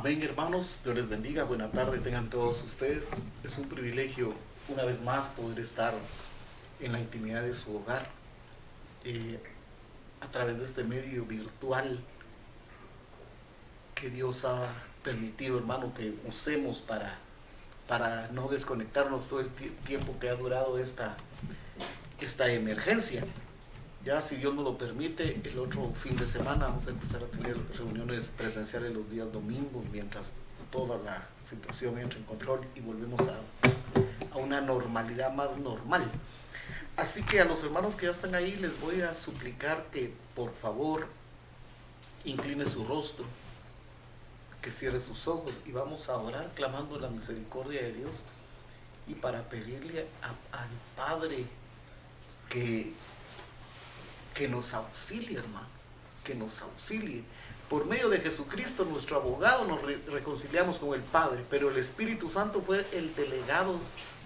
Amén, hermanos. Dios les bendiga. Buena tarde tengan todos ustedes. Es un privilegio una vez más poder estar en la intimidad de su hogar eh, a través de este medio virtual que Dios ha permitido, hermano, que usemos para no desconectarnos todo el tiempo que ha durado esta emergencia. Ya si Dios nos lo permite, el otro fin de semana vamos a empezar a tener reuniones presenciales los días domingos mientras toda la situación entra en control y volvemos a una normalidad más normal. Así que a los hermanos que ya están ahí les voy a suplicar que por favor incline su rostro, que cierre sus ojos y vamos a orar clamando la misericordia de Dios y para pedirle al Padre que nos auxilie, hermano, que nos auxilie. Por medio de Jesucristo, nuestro abogado, nos reconciliamos con el Padre, pero el Espíritu Santo fue el delegado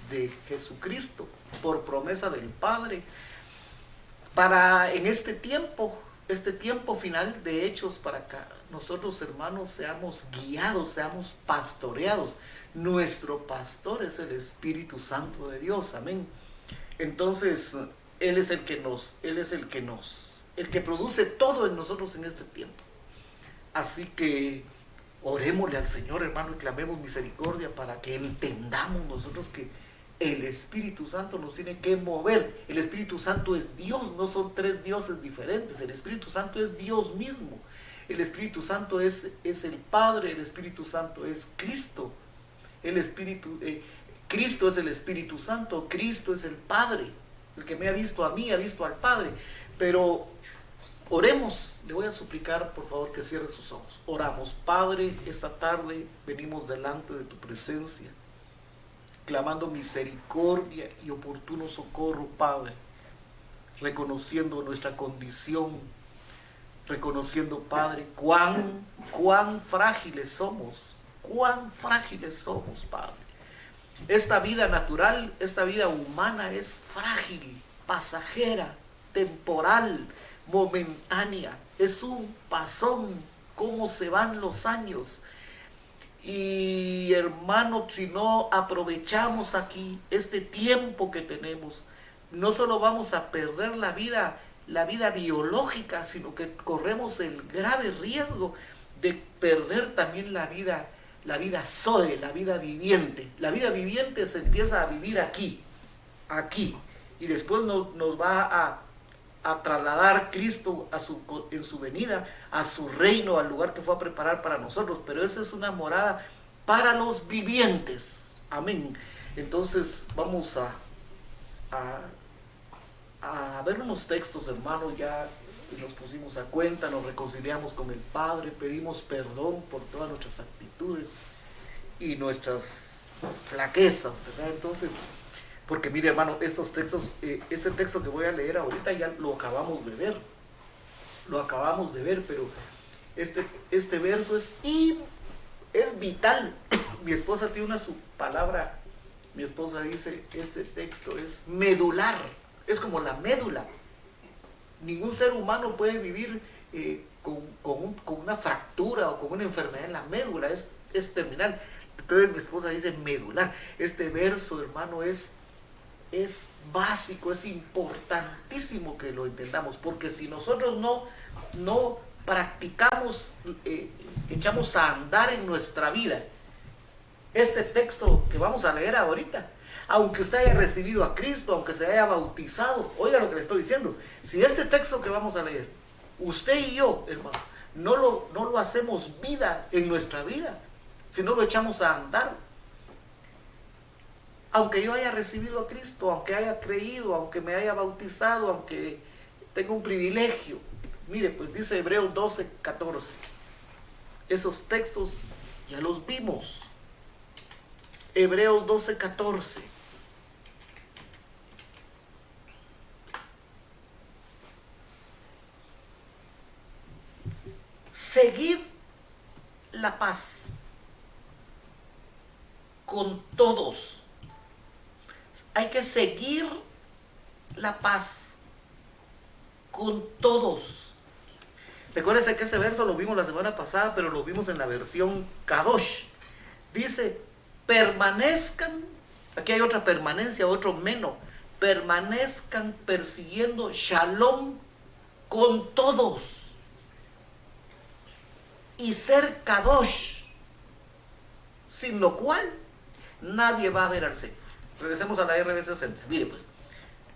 de Jesucristo, por promesa del Padre, para en este tiempo final de hechos, para que nosotros, hermanos, seamos guiados, seamos pastoreados. Nuestro pastor es el Espíritu Santo de Dios, amén. Entonces, Él es el que produce todo en nosotros en este tiempo. Así que orémosle al Señor, hermano, y clamemos misericordia para que entendamos nosotros que el Espíritu Santo nos tiene que mover. El Espíritu Santo es Dios, no son tres dioses diferentes. El Espíritu Santo es Dios mismo. El Espíritu Santo es el Padre, el Espíritu Santo es Cristo. Cristo es el Espíritu Santo, Cristo es el Padre. El que me ha visto a mí, ha visto al Padre. Pero oremos, le voy a suplicar por favor que cierre sus ojos. Oramos. Padre, esta tarde venimos delante de tu presencia, clamando misericordia y oportuno socorro, Padre, reconociendo nuestra condición, reconociendo, Padre, cuán frágiles somos, Padre. Esta vida natural, esta vida humana es frágil, pasajera, temporal, momentánea. Es un pasón, cómo se van los años. Y hermano, si no aprovechamos aquí este tiempo que tenemos, no solo vamos a perder la vida biológica, sino que corremos el grave riesgo de perder también la vida Zoe, la vida viviente. La vida viviente se empieza a vivir aquí, y después nos va a trasladar Cristo en su venida, a su reino, al lugar que fue a preparar para nosotros. Pero esa es una morada para los vivientes. Amén. Entonces vamos a ver unos textos, hermano. Ya nos pusimos a cuenta, nos reconciliamos con el Padre, pedimos perdón por todas nuestras actitudes y nuestras flaquezas, ¿verdad? Entonces, porque mire, hermano, estos textos, este texto que voy a leer ahorita ya lo acabamos de ver, pero este verso es vital. Mi esposa tiene una palabra, mi esposa dice, este texto es medular, es como la médula. Ningún ser humano puede vivir con una fractura o con una enfermedad en la médula, es terminal. Entonces mi esposa dice medular. Este verso, hermano, es básico, es importantísimo que lo entendamos, porque si nosotros no practicamos, echamos a andar en nuestra vida este texto que vamos a leer ahorita, aunque usted haya recibido a Cristo, aunque se haya bautizado, oiga lo que le estoy diciendo, si este texto que vamos a leer, usted y yo, hermano, no lo hacemos vida en nuestra vida, si no lo echamos a andar, aunque yo haya recibido a Cristo, aunque haya creído, aunque me haya bautizado, aunque tenga un privilegio, mire, pues dice Hebreos 12:14, esos textos ya los vimos. Hebreos 12:14. Seguid la paz con todos. Hay que seguir la paz con todos Recuérdense que ese verso lo vimos la semana pasada, pero lo vimos en la versión Kadosh. Dice, permanezcan, aquí hay otra permanencia, otro menos, permanezcan persiguiendo shalom con todos y ser Kadosh, sin lo cual nadie va a ver al Señor. Regresemos a la RB60. Mire pues,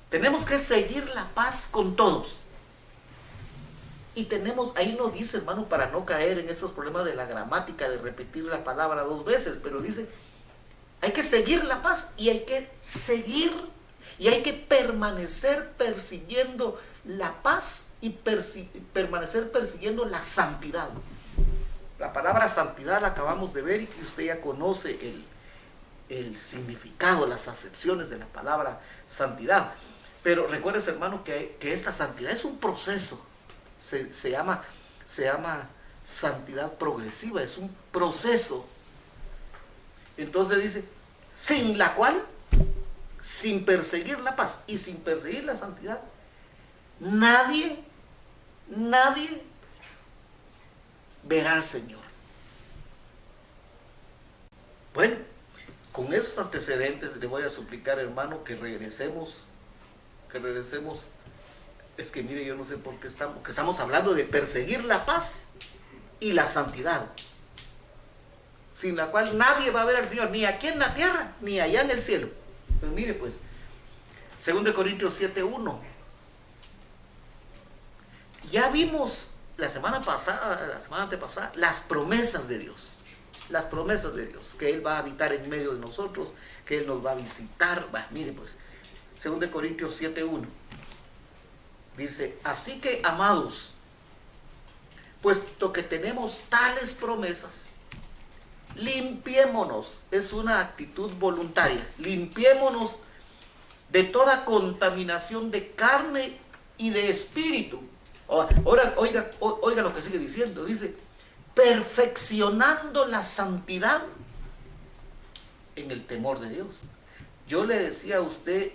tenemos que seguir la paz con todos. Y tenemos, ahí no dice, hermano, para no caer en esos problemas de la gramática, de repetir la palabra 2 veces, pero dice, hay que seguir la paz y hay que seguir y hay que permanecer persiguiendo la paz y permanecer persiguiendo la santidad. La palabra santidad la acabamos de ver y usted ya conoce el significado, las acepciones de la palabra santidad. Pero recuérdese, hermano, que esta santidad es un proceso. Se llama santidad progresiva, es un proceso. Entonces dice, sin la cual, sin perseguir la paz y sin perseguir la santidad, nadie verá al Señor. Bueno, con esos antecedentes le voy a suplicar, hermano, que regresemos. Es que mire, yo no sé por qué estamos hablando de perseguir la paz y la santidad, sin la cual nadie va a ver al Señor, ni aquí en la tierra, ni allá en el cielo. Pues mire, pues, 2 Corintios 7:1. Ya vimos la semana antepasada, las promesas de Dios. Las promesas de Dios, que Él va a habitar en medio de nosotros, que Él nos va a visitar. Mire, pues, 2 Corintios 7:1. Dice, así que, amados, puesto que tenemos tales promesas, limpiémonos, es una actitud voluntaria, limpiémonos de toda contaminación de carne y de espíritu. Ahora, oiga lo que sigue diciendo, dice, perfeccionando la santidad en el temor de Dios. Yo le decía a usted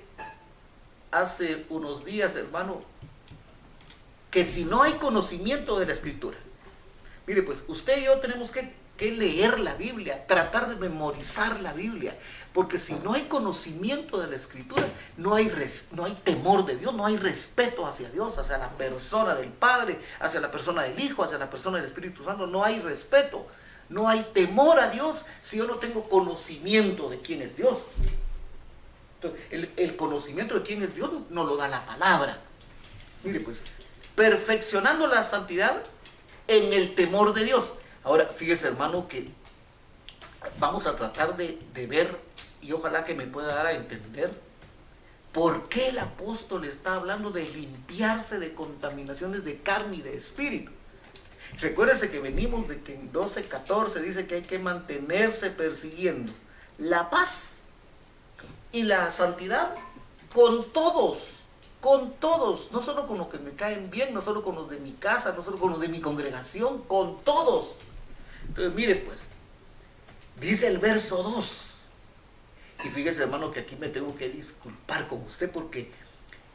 hace unos días, hermano, que si no hay conocimiento de la Escritura, mire, pues usted y yo tenemos que leer la Biblia, tratar de memorizar la Biblia, porque si no hay conocimiento de la Escritura, no hay temor de Dios, no hay respeto hacia Dios, hacia la persona del Padre, hacia la persona del Hijo, hacia la persona del Espíritu Santo. No hay respeto, no hay temor a Dios si yo no tengo conocimiento de quién es Dios. Entonces, el conocimiento de quién es Dios nos lo da la palabra. Mire, pues, perfeccionando la santidad en el temor de Dios. Ahora, fíjese, hermano, que vamos a tratar de ver, y ojalá que me pueda dar a entender, por qué el apóstol está hablando de limpiarse de contaminaciones de carne y de espíritu. Recuérdese que venimos de que en 12:14 dice que hay que mantenerse persiguiendo la paz y la santidad con todos, no solo con los que me caen bien, no solo con los de mi casa, no solo con los de mi congregación, con todos. Entonces, mire, pues, dice el verso 2, y fíjese, hermano, que aquí me tengo que disculpar con usted porque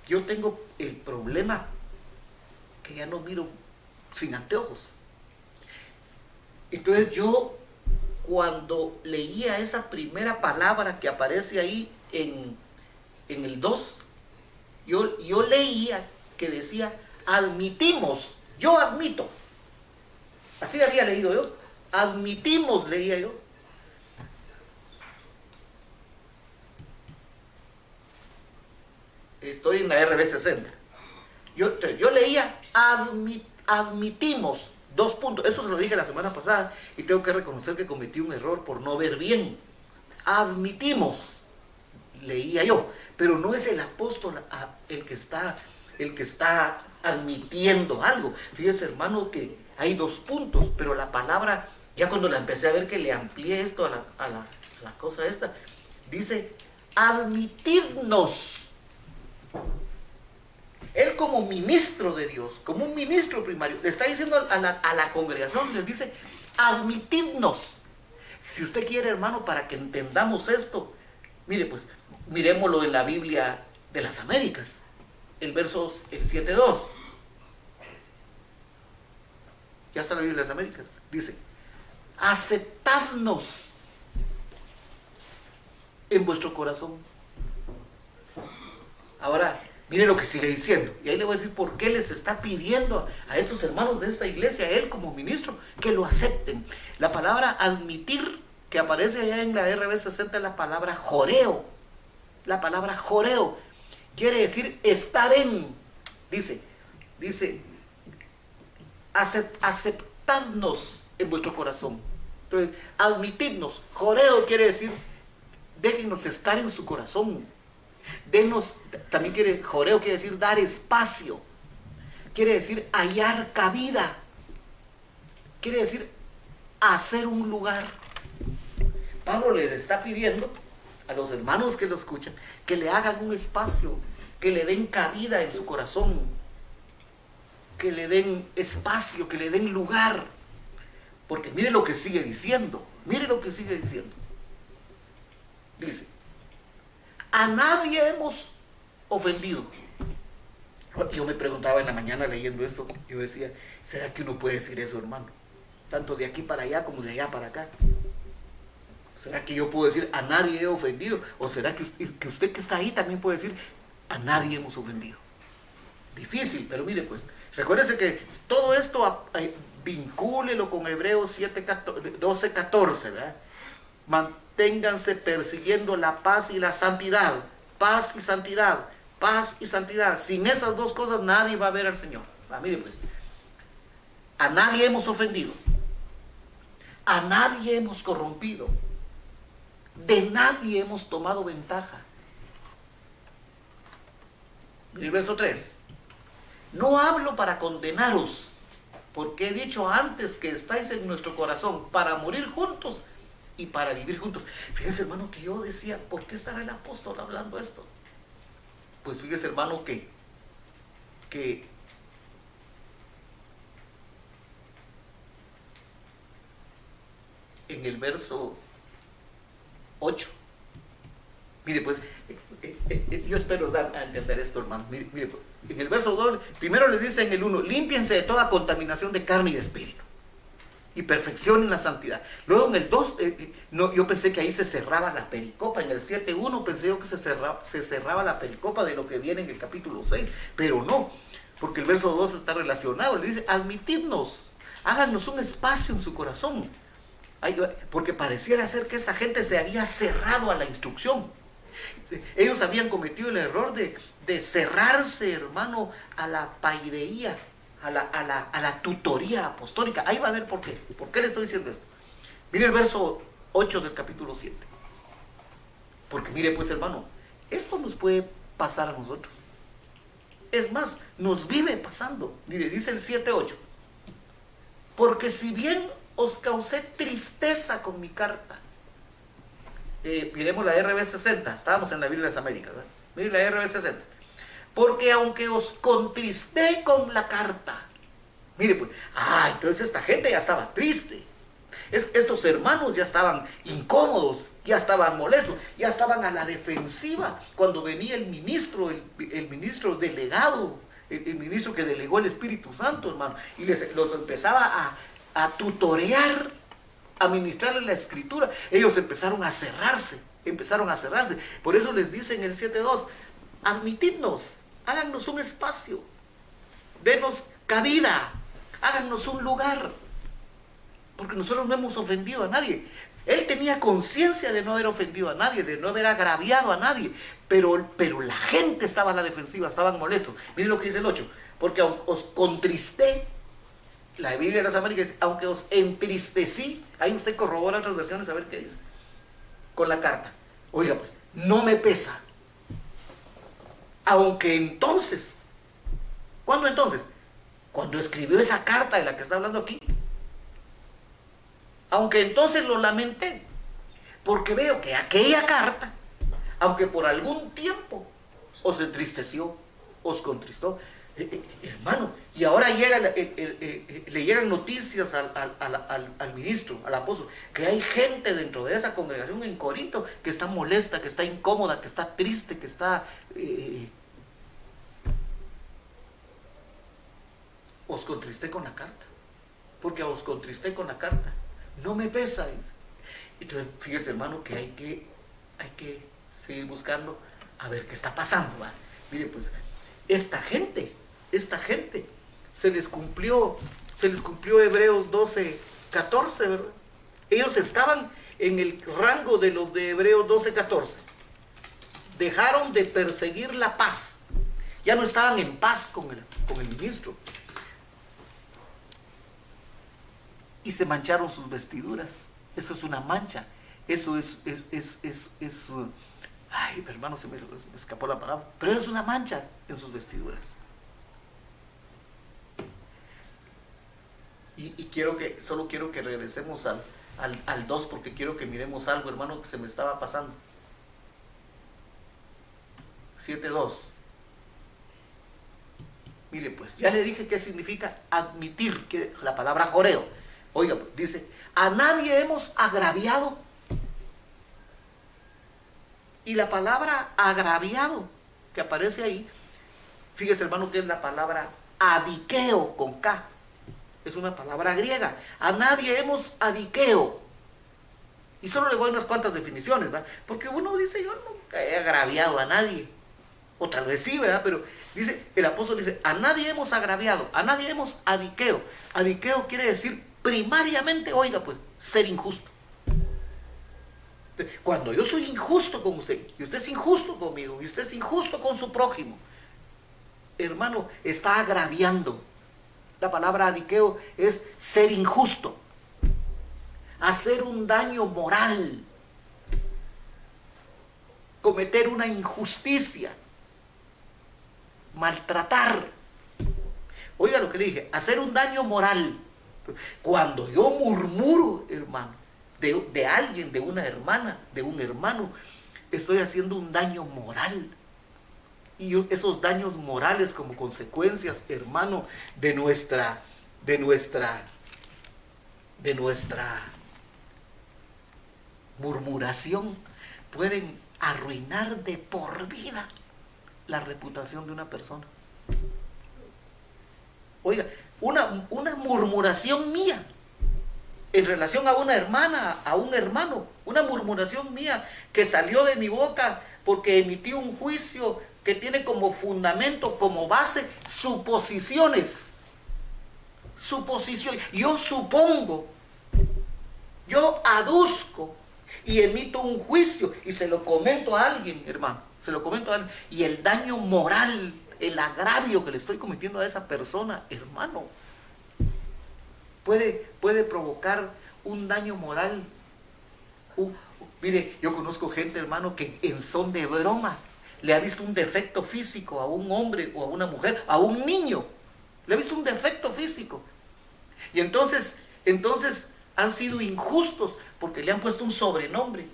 yo tengo el problema que ya no miro sin anteojos. Entonces yo, cuando leía esa primera palabra que aparece ahí en el 2, yo leía que decía, admitimos, yo admito. Así había leído yo, admitimos, leía yo. Estoy en la RB60. Yo leía, admitimos, 2 puntos. Eso se lo dije la semana pasada y tengo que reconocer que cometí un error por no ver bien. Admitimos, leía yo, pero no es el apóstol el que está admitiendo algo. Fíjese, hermano, que hay 2 puntos, pero la palabra, ya cuando la empecé a ver, que le amplié esto a la cosa esta, dice, admitidnos. Él, como ministro de Dios, como un ministro primario, le está diciendo a la congregación, les dice, admitidnos. Si usted quiere, hermano, para que entendamos esto, mire, pues, miremoslo en la Biblia de las Américas, el 7:2. Ya está la Biblia de las Américas. Dice, aceptadnos en vuestro corazón. Ahora, mire lo que sigue diciendo. Y ahí le voy a decir por qué les está pidiendo a estos hermanos de esta iglesia, a él como ministro, que lo acepten. La palabra admitir, que aparece allá en la RB60, es la palabra joreo. La palabra joreo quiere decir estar en. Dice, aceptadnos en vuestro corazón. Entonces, admitidnos. Joreo quiere decir, déjennos estar en su corazón. Denos, también joreo quiere decir dar espacio. Quiere decir hallar cabida. Quiere decir hacer un lugar. Pablo les está pidiendo a los hermanos que lo escuchan que le hagan un espacio, que le den cabida en su corazón, que le den espacio, que le den lugar. Porque mire lo que sigue diciendo. Mire lo que sigue diciendo. Dice, a nadie hemos ofendido. Yo me preguntaba en la mañana leyendo esto, yo decía, ¿será que uno puede decir eso, hermano? Tanto de aquí para allá como de allá para acá. ¿Será que yo puedo decir, a nadie he ofendido? ¿O será que usted que está ahí también puede decir, a nadie hemos ofendido? Difícil, pero mire pues, recuérdese que todo esto vincúlelo con Hebreos 12, 14, ¿verdad? Manténganse persiguiendo la paz y la santidad. Paz y santidad. Paz y santidad. Sin esas dos cosas nadie va a ver al Señor. Mire pues, a nadie hemos ofendido. A nadie hemos corrompido. De nadie hemos tomado ventaja. Mire el verso 3. No hablo para condenaros, porque he dicho antes que estáis en nuestro corazón para morir juntos y para vivir juntos. Fíjese, hermano, que yo decía, ¿por qué estará el apóstol hablando esto? Pues fíjese, hermano, que en el verso 8, mire pues, yo espero dar a entender esto, hermano. Mire pues, en el verso 2, primero le dice en el 1, límpiense de toda contaminación de carne y de espíritu y perfeccionen la santidad. Luego en el 2, no, yo pensé que ahí se cerraba la pericopa. En el 7.1 pensé yo que se cerraba la pericopa de lo que viene en el capítulo 6, pero no, porque el verso 2 está relacionado. Le dice, admitidnos, háganos un espacio en su corazón. Porque pareciera ser que esa gente se había cerrado a la instrucción. Ellos habían cometido el error de cerrarse, hermano, a la paideía, a la tutoría apostólica. Ahí va a ver por qué. ¿Por qué le estoy diciendo esto? Mire el verso 8 del capítulo 7. Porque mire pues, hermano, esto nos puede pasar a nosotros. Es más, nos vive pasando. Mire, dice el 7.8. Porque si bien os causé tristeza con mi carta. Miremos la RB60. Estábamos en la Biblia de las Américas, ¿verdad? Miren la RB60. Porque aunque os contristé con la carta. Mire pues, entonces esta gente ya estaba triste. Estos hermanos ya estaban incómodos, ya estaban molestos, ya estaban a la defensiva cuando venía el ministro delegado, el ministro que delegó el Espíritu Santo, hermano, y los empezaba a tutorear, a ministrarles la escritura. Ellos empezaron a cerrarse. Por eso les dice en el 7.2, admitidnos, háganos un espacio, denos cabida, háganos un lugar, porque nosotros no hemos ofendido a nadie. Él tenía conciencia de no haber ofendido a nadie, de no haber agraviado a nadie, pero la gente estaba a la defensiva, estaban molestos. Miren lo que dice el 8, porque os contristé. La Biblia de las Américas dice, aunque os entristecí. Ahí usted corrobora otras versiones a ver qué dice con la carta. Oiga pues, no me pesa. Aunque entonces, ¿cuándo entonces? Cuando escribió esa carta de la que está hablando aquí. Aunque entonces lo lamenté, porque veo que aquella carta, aunque por algún tiempo os entristeció, os contristó, hermano, y ahora le llegan noticias al ministro, al apóstol, que hay gente dentro de esa congregación en Corinto que está molesta, que está incómoda, que está triste, que está... os contristé con la carta. porque os contristé con la carta. No me pesa, dice. Entonces, fíjese, hermano, que hay que seguir buscando a ver qué está pasando, ¿va? Mire, pues, esta gente, se les cumplió Hebreos 12:14, ¿verdad? Ellos estaban en el rango de los de Hebreos 12:14. Dejaron de perseguir la paz. Ya no estaban en paz con el ministro. Y se mancharon sus vestiduras. Eso es una mancha. Eso es ay, hermano, se me escapó la palabra. Pero es una mancha en sus vestiduras. Y solo quiero que regresemos al 2, porque quiero que miremos algo, hermano, que se me estaba pasando. 7:2. Mire, pues, ya le dije qué significa admitir, que la palabra joreo. Oiga, pues, dice, a nadie hemos agraviado. Y la palabra agraviado que aparece ahí, fíjese, hermano, que es la palabra adiqueo con K. Es una palabra griega. A nadie hemos adiqueo. Y solo le voy a unas cuantas definiciones, ¿verdad? Porque uno dice, yo nunca he agraviado a nadie. O tal vez sí, ¿verdad? Pero dice, el apóstol dice, a nadie hemos agraviado, a nadie hemos adiqueo. Adiqueo quiere decir primariamente, oiga, pues, ser injusto. Cuando yo soy injusto con usted, y usted es injusto conmigo, y usted es injusto con su prójimo, hermano, está agraviando. La palabra adiqueo es ser injusto, hacer un daño moral, cometer una injusticia, maltratar. Oiga lo que le dije, hacer un daño moral. Cuando yo murmuro, hermano, de alguien, de una hermana, de un hermano, estoy haciendo un daño moral. Y esos daños morales como consecuencias, hermano, de nuestra murmuración, pueden arruinar de por vida la reputación de una persona. Oiga, una murmuración mía en relación a una hermana, a un hermano, una murmuración mía que salió de mi boca porque emití un juicio que tiene como fundamento, como base, suposiciones. Yo supongo, yo aduzco y emito un juicio y se lo comento a alguien, hermano, se lo comento a alguien, y el daño moral, el agravio que le estoy cometiendo a esa persona, hermano, puede provocar un daño moral. Mire, yo conozco gente, hermano, que en son de broma le ha visto un defecto físico a un hombre o a una mujer, a un niño, le ha visto un defecto físico. Y entonces han sido injustos porque le han puesto un sobrenombre.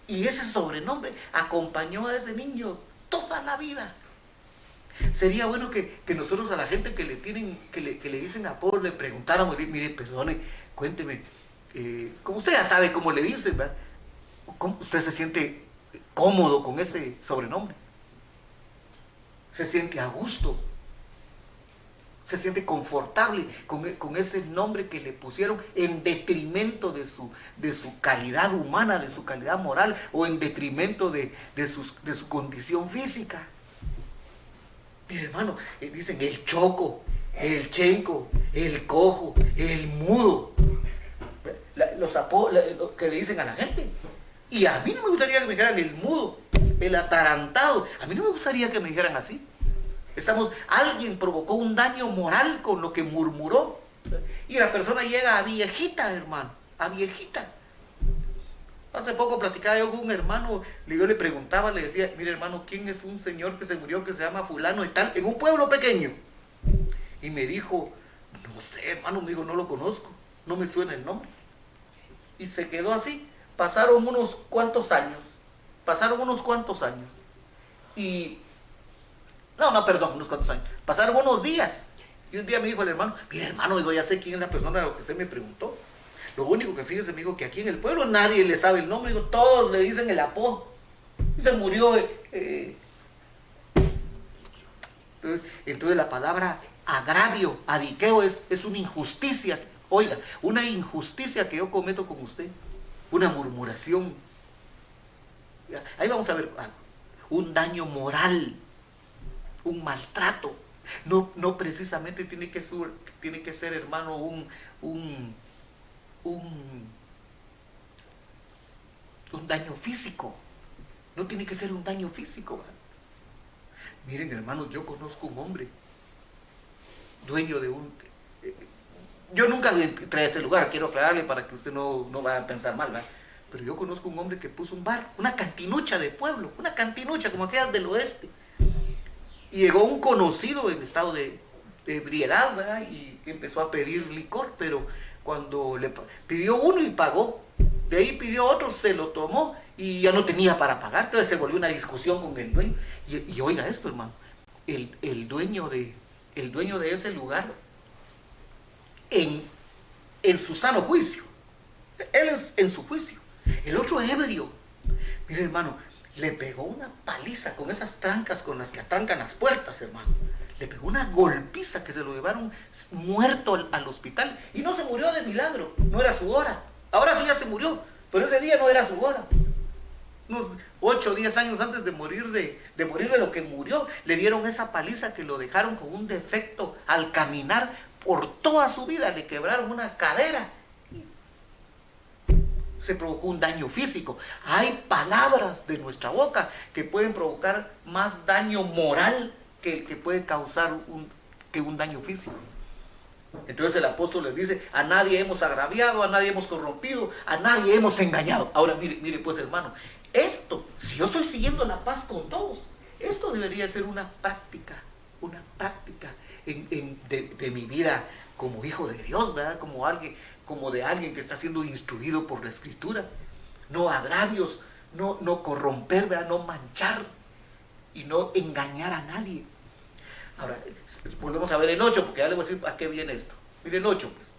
Y ese sobrenombre acompañó a ese niño toda la vida. Sería bueno que nosotros a la gente que le dicen apodo le preguntáramos, mire, perdone, cuénteme, como usted ya sabe cómo le dicen, ¿verdad? ¿Cómo usted se siente cómodo con ese sobrenombre? ¿Se siente a gusto? ¿Se siente confortable con ese nombre que le pusieron en detrimento de su calidad humana, de su calidad moral, o en detrimento de su condición física? Mire, hermano, dicen el choco, el chenco, el cojo, el mudo, los apodos que le dicen a la gente. Y a mí no me gustaría que me dijeran el mudo, el atarantado. A mí no me gustaría que me dijeran así. Alguien provocó un daño moral con lo que murmuró. Y la persona llega a viejita, hermano, a viejita. Hace poco platicaba yo con un hermano, yo le preguntaba, le decía, mire, hermano, ¿quién es un señor que se murió que se llama fulano y tal, en un pueblo pequeño? Y me dijo, no sé, hermano, me dijo, no lo conozco, no me suena el nombre. Y se quedó así. Pasaron unos cuantos años. Y unos cuantos años. Pasaron unos días. Y un día me dijo el hermano, mire, hermano, digo, ya sé quién es la persona a la que usted me preguntó. Lo único que fíjese, me dijo, que aquí en el pueblo nadie le sabe el nombre. Digo, todos le dicen el apodo. Y se murió. Entonces la palabra agravio, adiqueo, es una injusticia. Oiga, una injusticia que yo cometo con usted, una murmuración. Ahí vamos a ver algo. Un daño moral, un maltrato. No precisamente tiene que ser, hermano, un daño físico. No tiene que ser un daño físico. Miren, hermanos, yo conozco un hombre, dueño de un... Yo nunca entré a ese lugar, quiero aclararle para que usted no vaya a pensar mal, ¿verdad? Pero yo conozco un hombre que puso un bar, una cantinucha de pueblo, una cantinucha como aquellas del oeste. Y llegó un conocido en estado de ebriedad, ¿verdad? Y empezó a pedir licor, pero cuando le pidió uno y pagó, de ahí pidió otro, se lo tomó y ya no tenía para pagar. Entonces se volvió una discusión con el dueño. Y oiga esto, hermano, el dueño de ese lugar, en su sano juicio, él es en su juicio, el otro ebrio, mire, hermano, le pegó una paliza con esas trancas con las que atrancan las puertas, hermano. Le pegó una golpiza que se lo llevaron muerto al hospital. Y no se murió de milagro, no era su hora. Ahora sí ya se murió, pero ese día no era su hora. Unos 8 o 10 años antes de morir de lo que murió, le dieron esa paliza que lo dejaron con un defecto al caminar por toda su vida. Le quebraron una cadera. Se provocó un daño físico. Hay palabras de nuestra boca que pueden provocar más daño moral que puede causar un daño físico. Entonces el apóstol les dice: a nadie hemos agraviado, a nadie hemos corrompido, a nadie hemos engañado. Ahora mire pues, hermano, esto, si yo estoy siguiendo la paz con todos, esto debería ser una práctica de mi vida como hijo de Dios, ¿verdad? Como de alguien que está siendo instruido por la Escritura. No agravios, no corromper, ¿verdad? No manchar y no engañar a nadie. Ahora, volvemos a ver el 8, porque ya le voy a decir a qué viene esto. Mire el 8, pues.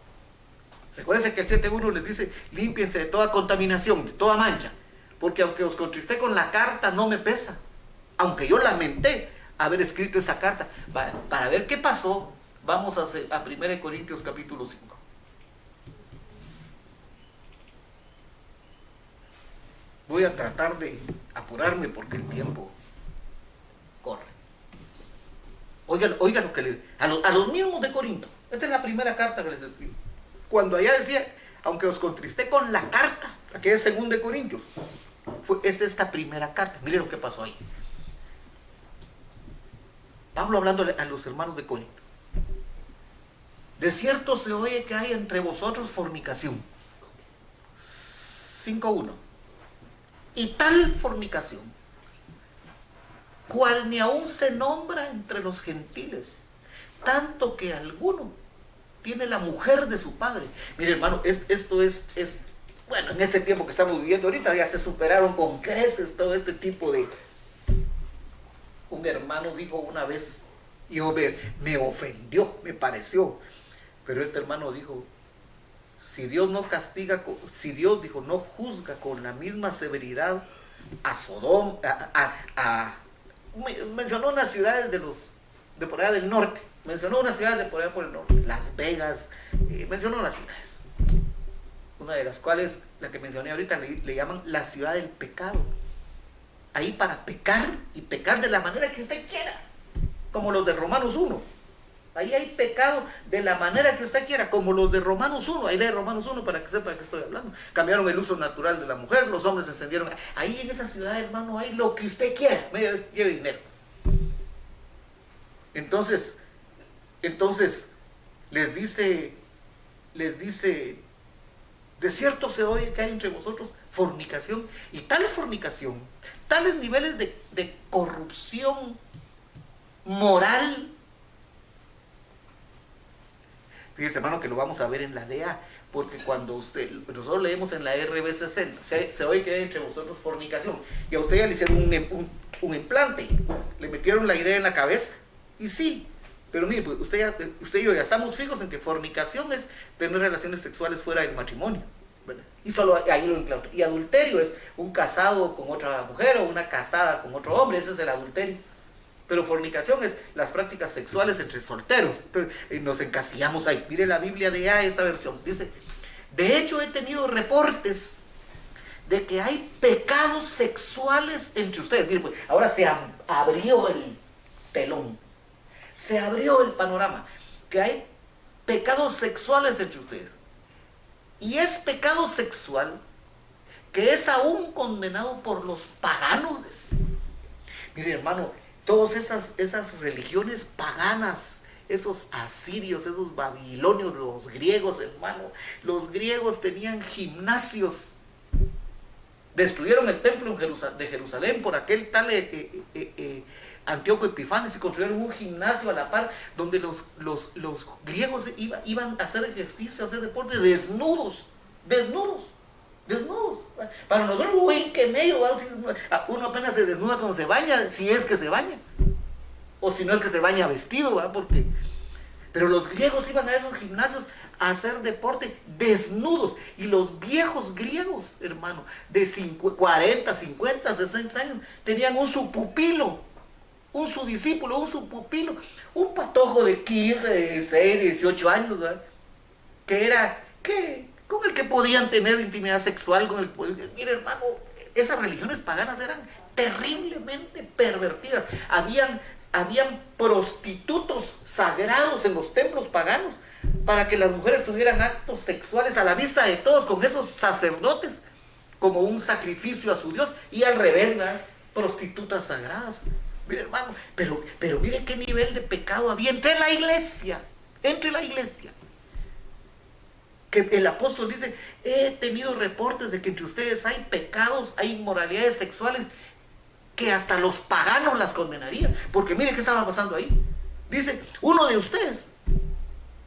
Recuérdense que el 7.1 les dice: límpiense de toda contaminación, de toda mancha, porque aunque os contristé con la carta, no me pesa. Aunque yo lamenté haber escrito esa carta. Para ver qué pasó, vamos a 1 Corintios capítulo 5. Voy a tratar de apurarme porque el tiempo corre. Oigan lo que a los mismos de Corinto. Esta es la primera carta que les escribo. Cuando allá decía: aunque os contristé con la carta, que es 2 Corintios, es esta primera carta. Miren lo que pasó ahí. Pablo hablándole a los hermanos de Corinto: de cierto se oye que hay entre vosotros fornicación. 5.1. Y tal fornicación, cual ni aún se nombra entre los gentiles, tanto que alguno tiene la mujer de su padre. Mire, hermano, esto es bueno, en este tiempo que estamos viviendo ahorita ya se superaron con creces todo este tipo de... Un hermano dijo una vez, y me ofendió, me pareció, pero este hermano dijo: si Dios no castiga, si Dios, dijo, no juzga con la misma severidad a Sodoma, mencionó unas ciudades de por allá del norte, mencionó unas ciudades de por allá por el norte, Las Vegas, mencionó unas ciudades, una de las cuales, la que mencioné ahorita, le llaman la ciudad del pecado. Ahí para pecar, y pecar de la manera que usted quiera, como los de Romanos 1. Ahí hay pecado de la manera que usted quiera, como los de Romanos 1. Ahí lee Romanos 1 para que sepa de qué estoy hablando. Cambiaron el uso natural de la mujer, los hombres se encendieron. Ahí en esa ciudad, hermano, hay lo que usted quiera, lleve dinero. Entonces les dice, de cierto se oye que hay entre vosotros fornicación, y tal fornicación, tales niveles de corrupción moral. Fíjese, hermano, que lo vamos a ver en la DA, porque cuando nosotros leemos en la RB60, se oye que hay entre vosotros fornicación, y a usted ya le hicieron un implante, le metieron la idea en la cabeza, y sí, pero mire, pues usted y yo ya estamos fijos en que fornicación es tener relaciones sexuales fuera del matrimonio, ¿verdad? Y solo ahí lo enclaustro. Y adulterio es un casado con otra mujer o una casada con otro hombre, ese es el adulterio. Pero fornicación es las prácticas sexuales entre solteros. Entonces, nos encasillamos ahí. Mire la Biblia de A, esa versión. Dice, de hecho he tenido reportes de que hay pecados sexuales entre ustedes. Mire, pues, ahora se abrió el telón. Se abrió el panorama. Que hay pecados sexuales entre ustedes. Y es pecado sexual que es aún condenado por los paganos. Mire, hermano, todas esas religiones paganas, esos asirios, esos babilonios, los griegos, hermano, los griegos tenían gimnasios. Destruyeron el templo de Jerusalén por aquel tal Antíoco Epifanes y construyeron un gimnasio a la par donde los griegos iban a hacer ejercicio, a hacer deporte desnudos. Para nosotros, uy, qué medio, uno apenas se desnuda cuando se baña, si es que se baña, o si no es que se baña vestido, porque... Pero los griegos iban a esos gimnasios a hacer deporte desnudos, y los viejos griegos, hermano, de 40, 50, 60 años, tenían un subpupilo, un subdiscípulo, un subpupilo, un patojo de 15, 16, 18 años, ¿verdad? Que era, con el que podían tener intimidad sexual, con el... Mire, hermano, esas religiones paganas eran terriblemente pervertidas. Habían prostitutos sagrados en los templos paganos para que las mujeres tuvieran actos sexuales a la vista de todos con esos sacerdotes como un sacrificio a su Dios, y al revés, ¿verdad? Prostitutas sagradas. Mire, hermano, pero mire qué nivel de pecado había entre la iglesia, que el apóstol dice, he tenido reportes de que entre ustedes hay pecados, hay inmoralidades sexuales que hasta los paganos las condenarían. Porque mire qué estaba pasando ahí. Dice, uno de ustedes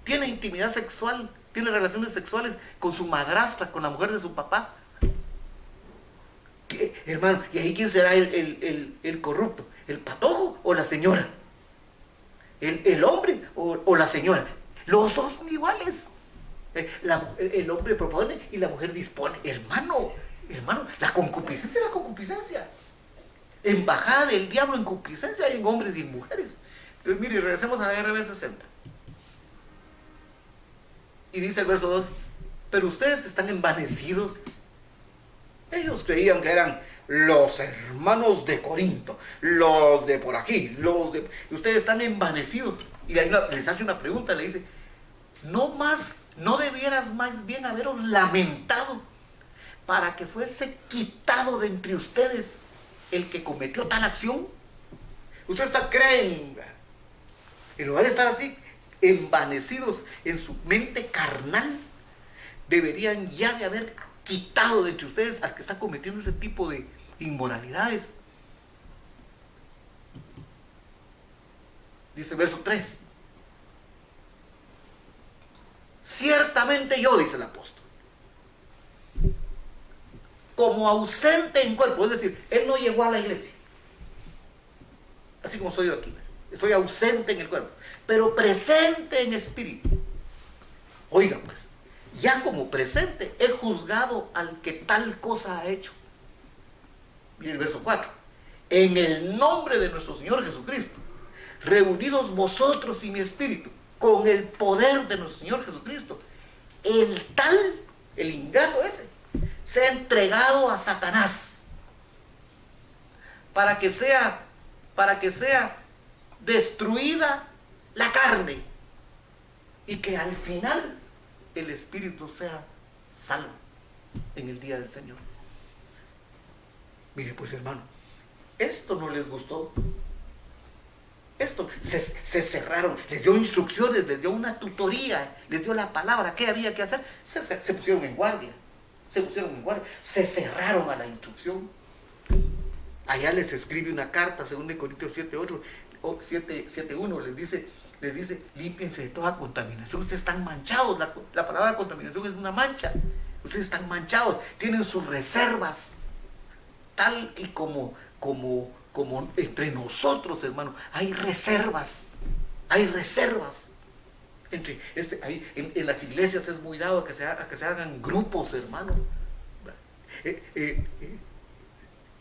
tiene intimidad sexual, tiene relaciones sexuales con su madrastra, con la mujer de su papá. Hermano, ¿y ahí quién será el corrupto? ¿El patojo o la señora? ¿El hombre o la señora? Los dos son iguales. El hombre propone y la mujer dispone. Hermano, la concupiscencia es la concupiscencia. Embajada del diablo en concupiscencia hay en hombres y en mujeres. Entonces, mire, regresemos a la RB 60. Y dice el verso 2, pero ustedes están envanecidos. Ellos creían que eran los hermanos de Corinto, los de por aquí, ustedes están envanecidos. Y ahí les hace una pregunta, le dice, ¿no debieras más bien haberos lamentado para que fuese quitado de entre ustedes el que cometió tal acción? Ustedes creen, en lugar de estar así, envanecidos en su mente carnal, deberían ya de haber quitado de entre ustedes al que está cometiendo ese tipo de inmoralidades. Dice el verso 3. Ciertamente yo, dice el apóstol, como ausente en cuerpo, es decir, él no llegó a la iglesia, así como estoy yo aquí, estoy ausente en el cuerpo, pero presente en espíritu. Oiga pues, ya como presente he juzgado al que tal cosa ha hecho. Mire el verso 4. En el nombre de nuestro Señor Jesucristo, reunidos vosotros y mi espíritu, con el poder de nuestro Señor Jesucristo, el ingrato ese, se ha entregado a Satanás para que sea destruida la carne y que al final el espíritu sea salvo en el día del Señor. Mire pues, hermano, esto no les gustó. Esto se cerraron, les dio instrucciones, les dio una tutoría, les dio la palabra, qué había que hacer. Se pusieron en guardia, se cerraron a la instrucción. Allá les escribe una carta, según de Corintios 7:8 o 7:1, les dice, límpiense de toda contaminación, ustedes están manchados. La palabra contaminación es una mancha, ustedes están manchados, tienen sus reservas, tal y como entre nosotros, hermano, hay reservas. En las iglesias es muy dado a que se hagan grupos, hermano.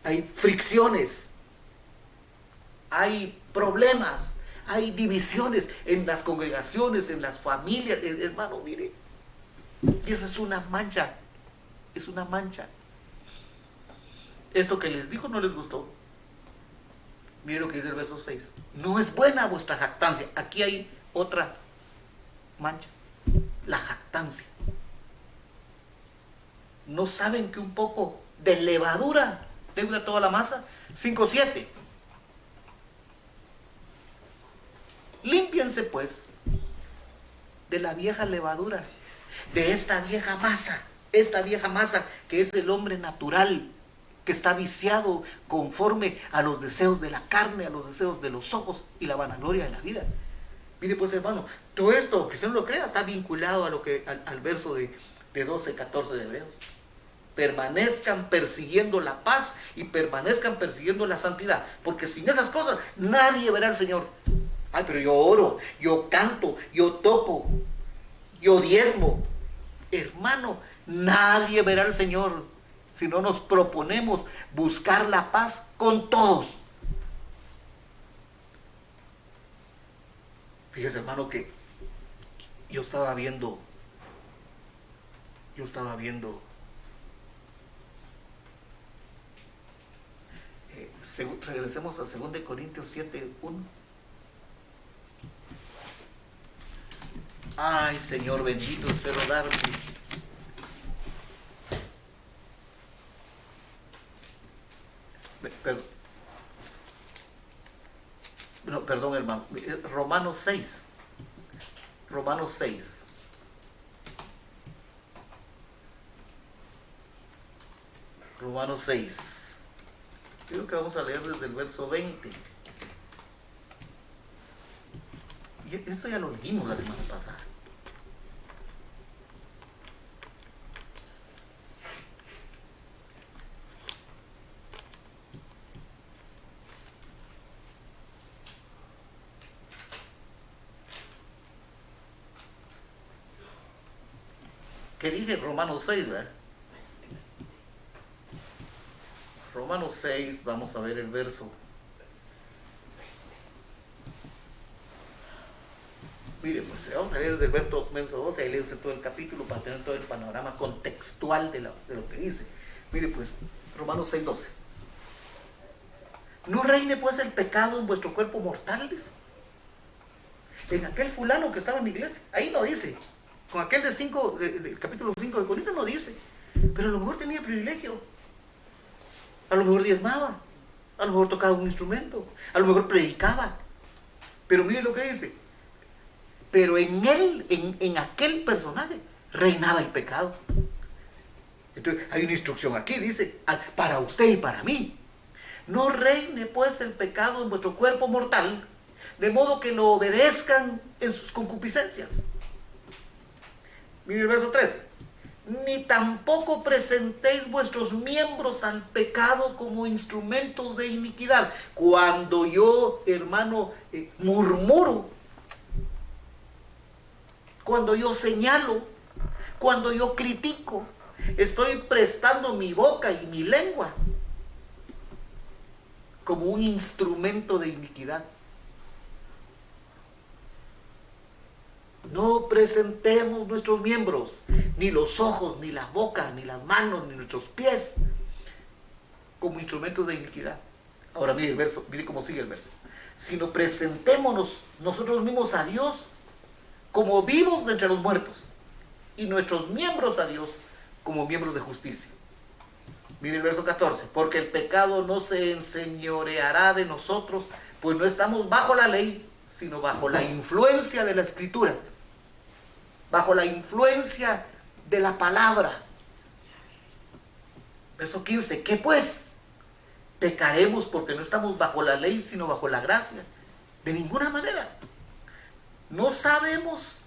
Hay fricciones. hay problemas, hay divisiones en las congregaciones, en las familias. Hermano, mire, y esa es una mancha, es una mancha. Esto que les dijo no les gustó. Mire lo que dice el verso 6. No es buena vuestra jactancia. Aquí hay otra mancha, la jactancia. ¿No saben que un poco de levadura leuda toda la masa? 5:7. Límpiense pues de la vieja levadura, de esta vieja masa que es el hombre natural, que está viciado conforme a los deseos de la carne, a los deseos de los ojos y la vanagloria de la vida. Mire pues, hermano, todo esto, que usted no lo crea, está vinculado a al verso de 12, 14 de Hebreos. Permanezcan persiguiendo la paz y permanezcan persiguiendo la santidad, porque sin esas cosas nadie verá al Señor. Ay, pero yo oro, yo canto, yo toco, yo diezmo. Hermano, nadie verá al Señor si no nos proponemos buscar la paz con todos. Fíjese, hermano, que yo estaba viendo regresemos a 2 Corintios 7:1. Ay, Señor bendito, espero darte. Perdón, hermano. Romanos 6. Romanos 6. Romanos 6. Creo que vamos a leer desde el verso 20. Y esto ya lo leímos la semana pasada. ¿Qué dije? Romanos 6, ¿verdad? Romanos 6, vamos a ver el verso. Mire, pues vamos a leer desde el verso 12, ahí lee usted todo el capítulo para tener todo el panorama contextual de lo que dice. Mire, pues, Romanos 6:12. No reine pues el pecado en vuestro cuerpo mortal, dice. En aquel fulano que estaba en la iglesia, ahí lo dice. Con aquel del capítulo 5 de Corintios no dice. Pero a lo mejor tenía privilegio. A lo mejor diezmaba. A lo mejor tocaba un instrumento. A lo mejor predicaba. Pero mire lo que dice. Pero en él, en aquel personaje, reinaba el pecado. Entonces hay una instrucción aquí, dice, para usted y para mí. No reine pues el pecado en vuestro cuerpo mortal, de modo que lo obedezcan en sus concupiscencias. Mire el verso 13. Ni tampoco presentéis vuestros miembros al pecado como instrumentos de iniquidad. Cuando yo, hermano, murmuro, cuando yo señalo, cuando yo critico, estoy prestando mi boca y mi lengua como un instrumento de iniquidad. No presentemos nuestros miembros, ni los ojos, ni la boca, ni las manos, ni nuestros pies, como instrumentos de iniquidad. Ahora mire el verso, mire cómo sigue el verso. Sino presentémonos nosotros mismos a Dios como vivos de entre los muertos, y nuestros miembros a Dios como miembros de justicia. Mire el verso 14. Porque el pecado no se enseñoreará de nosotros, pues no estamos bajo la ley, sino bajo la influencia de la Escritura, bajo la influencia de la palabra. Verso 15. ¿Qué pues? ¿Pecaremos porque no estamos bajo la ley, sino bajo la gracia? De ninguna manera. ¿No sabemos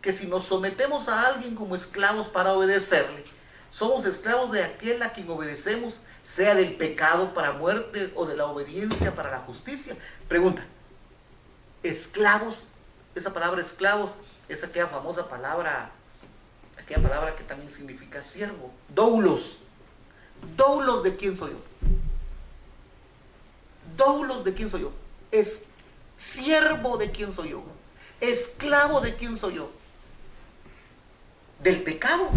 que si nos sometemos a alguien como esclavos para obedecerle, somos esclavos de aquel a quien obedecemos, sea del pecado para muerte o de la obediencia para la justicia? Pregunta. Esclavos, esa palabra esclavos es aquella famosa palabra, aquella palabra que también significa siervo. Doulos. Doulos, ¿de quién soy yo? Doulos, ¿de quién soy yo? es siervo de quién soy yo, esclavo de quién soy yo, del pecado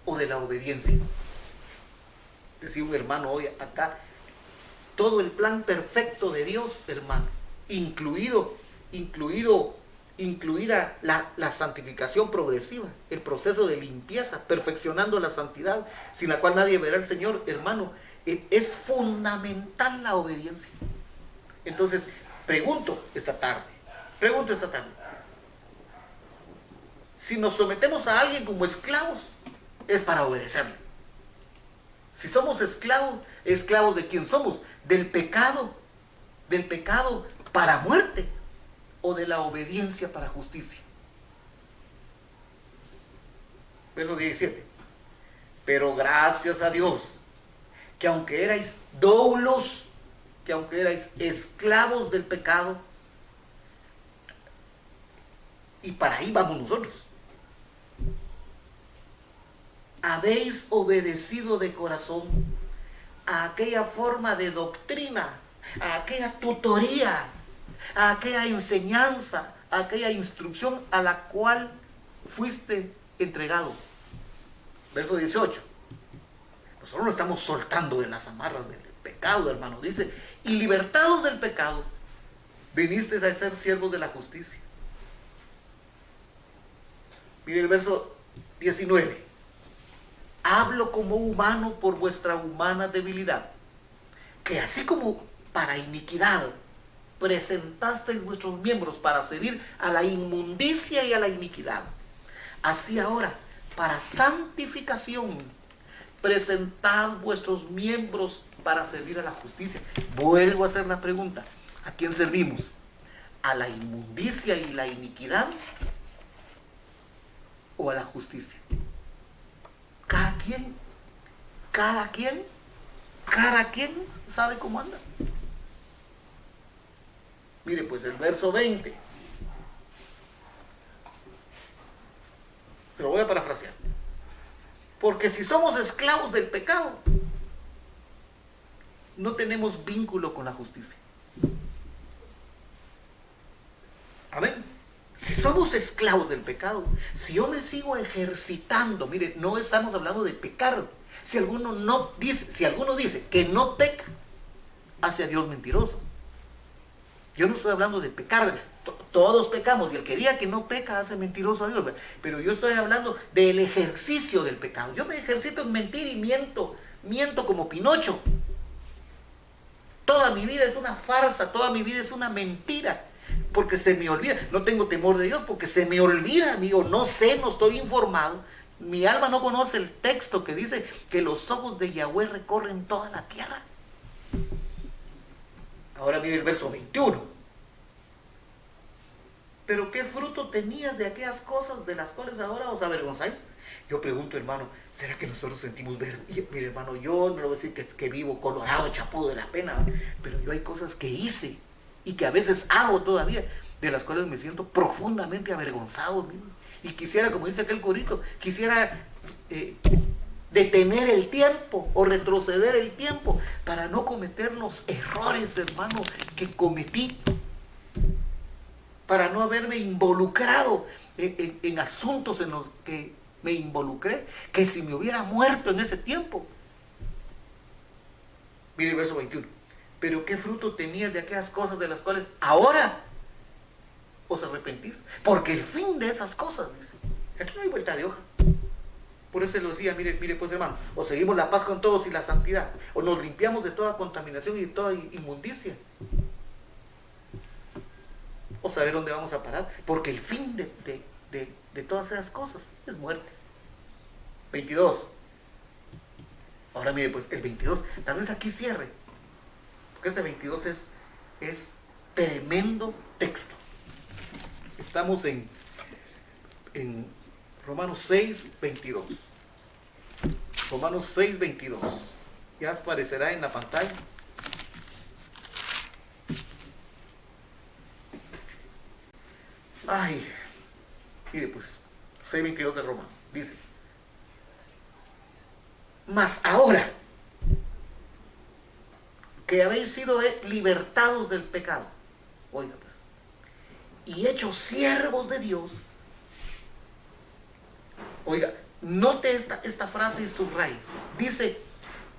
o de la obediencia. Decía un hermano hoy acá, todo el plan perfecto de Dios, hermano, incluida la santificación progresiva, el proceso de limpieza, perfeccionando la santidad, sin la cual nadie verá al Señor, hermano, es fundamental la obediencia. Entonces, pregunto esta tarde, si nos sometemos a alguien como esclavos, es para obedecerle. Si somos esclavos de quién somos, del pecado para muerte o de la obediencia para justicia. Verso 17. Pero gracias a Dios, que aunque erais doulos, que aunque erais esclavos del pecado, y para ahí vamos nosotros, habéis obedecido de corazón a aquella forma de doctrina, a aquella tutoría, a aquella enseñanza, a aquella instrucción a la cual fuiste entregado. Verso 18. Nosotros lo estamos soltando de las amarras del pecado, hermano. Dice, y libertados del pecado, vinisteis a ser siervos de la justicia. Mire el verso 19. Hablo como humano por vuestra humana debilidad, que así como para iniquidad presentasteis vuestros miembros para servir a la inmundicia y a la iniquidad, así ahora para santificación presentad vuestros miembros para servir a la justicia. Vuelvo a hacer la pregunta, ¿a quién servimos? ¿A la inmundicia y la iniquidad o a la justicia? Cada quien sabe cómo anda. Mire pues el verso 20. Se lo voy a parafrasear. Porque si somos esclavos del pecado, no tenemos vínculo con la justicia. Amén. Si somos esclavos del pecado, si yo me sigo ejercitando, mire, no estamos hablando de pecar. Si alguno dice que no peca, hace a Dios mentiroso. Yo no estoy hablando de pecar. Todos pecamos y el que diga que no peca hace mentiroso a Dios. Pero yo estoy hablando del ejercicio del pecado. Yo me ejercito en mentir y miento como Pinocho. Toda mi vida es una farsa, toda mi vida es una mentira. Porque se me olvida, no tengo temor de Dios porque se me olvida, amigo, no sé, no estoy informado. Mi alma no conoce el texto que dice que los ojos de Yahweh recorren toda la tierra. Ahora mire el verso 21. Pero ¿qué fruto tenías de aquellas cosas de las cuales ahora os avergonzáis? Yo pregunto, hermano, ¿será que nosotros sentimos vergüenza? Mire, hermano, yo no le voy a decir que vivo colorado, chapudo de la pena, pero yo hay cosas que hice y que a veces hago todavía, de las cuales me siento profundamente avergonzado. Y quisiera, como dice aquel corito, quisiera detener el tiempo o retroceder el tiempo para no cometer los errores, hermano, que cometí, para no haberme involucrado en asuntos en los que me involucré, que si me hubiera muerto en ese tiempo. Mire el verso 21. Pero ¿qué fruto tenías de aquellas cosas de las cuales ahora os arrepentís? Porque el fin de esas cosas, dice, aquí no hay vuelta de hoja. Por eso lo decía, mire pues hermano, o seguimos la paz con todos y la santidad, o nos limpiamos de toda contaminación y de toda inmundicia, o saber dónde vamos a parar, porque el fin de todas esas cosas es muerte. 22. Ahora mire pues el 22, tal vez aquí cierre, porque este 22 es tremendo texto. Estamos en Romanos 6, 22. Romanos 6, 22. Ya aparecerá en la pantalla. Ay, mire pues, 6, 22 de Romanos. Dice, mas ahora, que habéis sido libertados del pecado. Oiga pues, y hechos siervos de Dios. Oiga, note esta frase y subraya. Dice,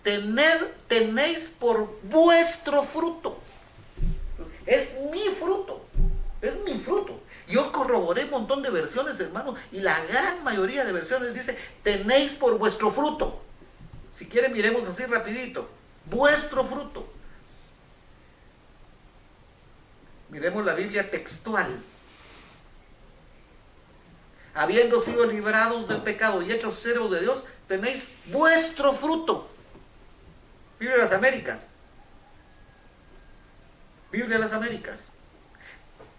tenéis por vuestro fruto. Es mi fruto. Es mi fruto. Yo corroboré un montón de versiones, hermano, y la gran mayoría de versiones dice, tenéis por vuestro fruto. Si quieren, miremos así rapidito. Vuestro fruto. Miremos la Biblia textual. Habiendo sido librados del pecado y hechos siervos de Dios, tenéis vuestro fruto. Biblia de las Américas. Biblia de las Américas.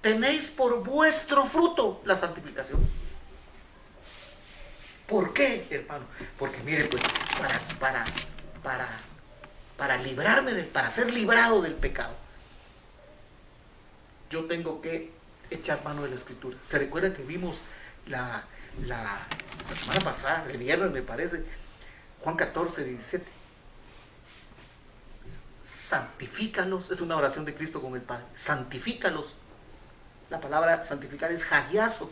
Tenéis por vuestro fruto la santificación. ¿Por qué, hermano? Porque mire, pues, para librarme para ser librado del pecado, yo tengo que echar mano de la Escritura. ¿Se recuerda que vimos la semana pasada, el viernes me parece, Juan 14, 17? Santifícalos, es una oración de Cristo con el Padre. Santifícalos. La palabra santificar es hagiazo.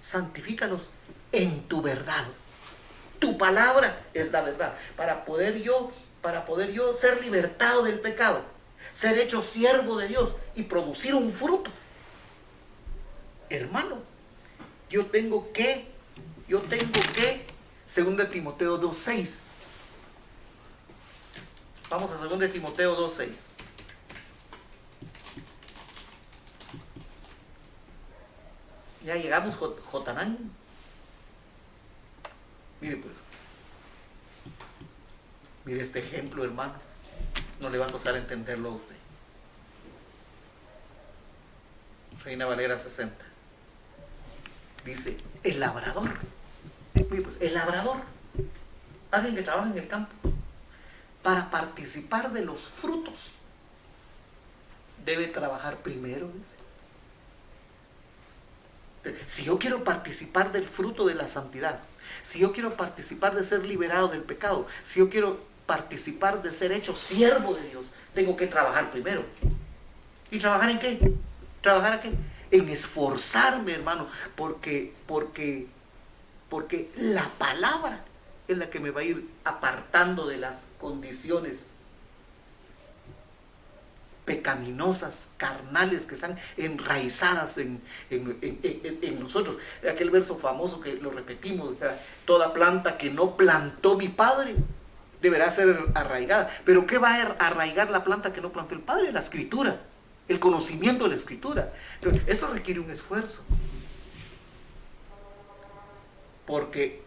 Santifícalos en tu verdad. Tu palabra es la verdad. Para poder yo ser libertado del pecado, ser hecho siervo de Dios y producir un fruto. Hermano, yo tengo que, 2 Timoteo 2:6. Vamos a 2 Timoteo 2:6. Ya llegamos, Jotanán. Mire pues. Mire este ejemplo, hermano. No le va a costar entenderlo a usted. Reina Valera 60. Dice, el labrador. Mire pues, el labrador. Alguien que trabaja en el campo. Para participar de los frutos, debe trabajar primero. Si yo quiero participar del fruto de la santidad, si yo quiero participar de ser liberado del pecado, si yo quiero participar de ser hecho siervo de Dios, tengo que trabajar primero. ¿Y trabajar en qué? ¿Trabajar en qué? En esforzarme, hermano, porque la palabra es la que me va a ir apartando de las condiciones pecaminosas, carnales, que están enraizadas en nosotros. Aquel verso famoso que lo repetimos, toda planta que no plantó mi Padre deberá ser arraigada. Pero ¿qué va a arraigar la planta que no plantó el Padre? La Escritura, el conocimiento de la Escritura. Pero esto requiere un esfuerzo, porque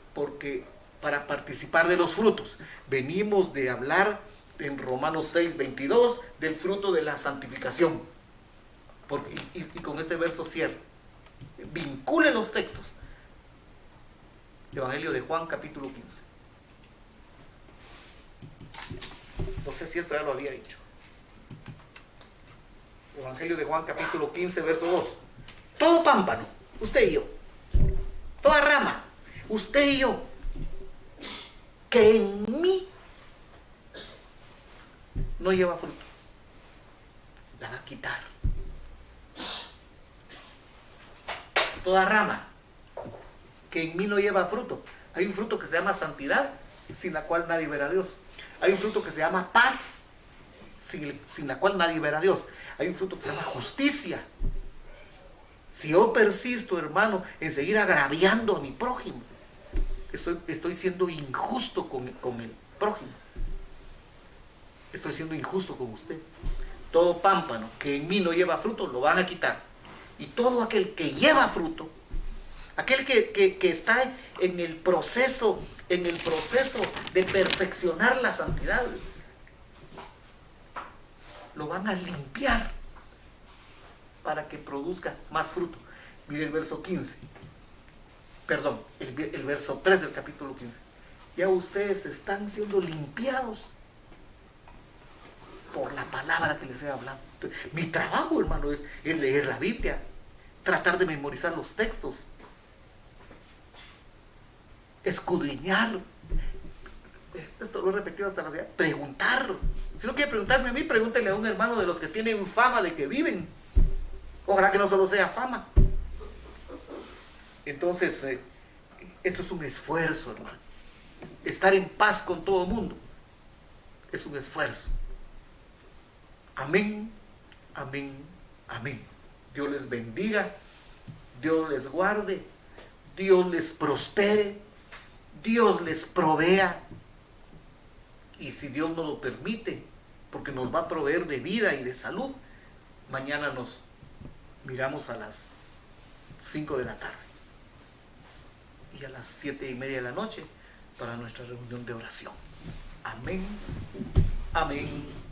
para participar de los frutos, venimos de hablar en Romanos 6:22 del fruto de la santificación. Y con este verso cierro. Vincule los textos. Evangelio de Juan, capítulo 15. No sé si esto ya lo había dicho. Evangelio de Juan, capítulo 15, verso 2. Todo pámpano, usted y yo. Toda rama, usted y yo, que en mí no lleva fruto, la va a quitar. Toda rama que en mí no lleva fruto. Hay un fruto que se llama santidad, sin la cual nadie verá a Dios. Hay un fruto que se llama paz, sin la cual nadie verá a Dios. Hay un fruto que se llama justicia. Si yo persisto, hermano, en seguir agraviando a mi prójimo, estoy siendo injusto con el prójimo. Estoy siendo injusto con usted. Todo pámpano que en mí no lleva fruto, lo van a quitar. Y todo aquel que lleva fruto, aquel que está en el proceso de perfeccionar la santidad, lo van a limpiar para que produzca más fruto. Mire el verso 15. Perdón, el verso 3 del capítulo 15. Ya ustedes están siendo limpiados por la palabra que les he hablado. Mi trabajo, hermano, es leer la Biblia, tratar de memorizar los textos, escudriñar. esto lo he repetido hasta la ciudad, preguntar. Si no quiere preguntarme a mí, pregúntele a un hermano de los que tienen fama de que viven. Ojalá que no solo sea fama. Entonces, esto es un esfuerzo, hermano. Estar en paz con todo el mundo es un esfuerzo. Amén, amén, amén. Dios les bendiga, Dios les guarde, Dios les prospere, Dios les provea. Y si Dios nos lo permite, porque nos va a proveer de vida y de salud, mañana nos miramos a las 5 de la tarde y a las 7:30 de la noche para nuestra reunión de oración. Amén, amén.